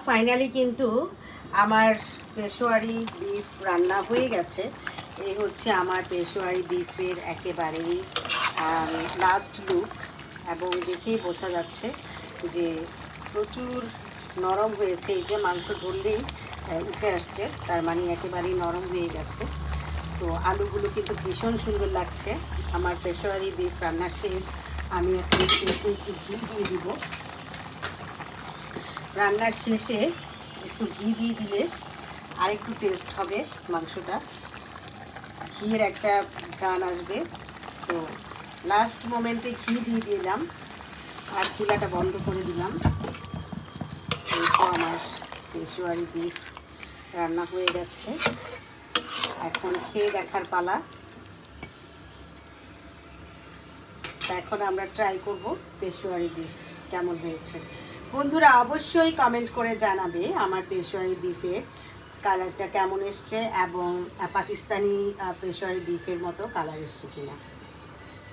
Finally কিন্তু আমার Peshawari beef রান্না হয়ে গেছে। এই হচ্ছে আমার পেশোয়ারি বিফের একেবারেই লাস্ট লুক, এবং দেখেই বোঝা যাচ্ছে যে প্রচুর নরম হয়েছে। এই যে মাংস ধরলেই উঠে আসছে, তার মানে একেবারেই নরম হয়ে গেছে। তো আলুগুলো কিন্তু ভীষণ সুন্দর লাগছে। আমার পেশোয়ারি বিফ রান্না শেষ। আমি এখন শেষে একটু ঘি দিয়ে দিব। রান্নার শেষে একটু ঘি দিয়ে দিলে আরেকটু টেস্ট হবে মাংসটা, ঘিয়ের একটা গান আসবে। তো লাস্ট মোমেন্টে ঘি দিয়ে দিলাম আর চুলাটা বন্ধ করে দিলাম। এই তো আমার পেশোয়ারি বিফ রান্না হয়ে গেছে। এখন খেয়ে দেখার পালা। এখন আমরা ট্রাই করব পেশোয়ারি বিফ কেমন হয়েছে। বন্ধুরা অবশ্যই কমেন্ট করে জানাবে আমার পেশোয়ারি বিফের কালারটা কেমন এসছে এবং পাকিস্তানি পেশোয়ারি বিফের মতো কালার এসছে কিনা।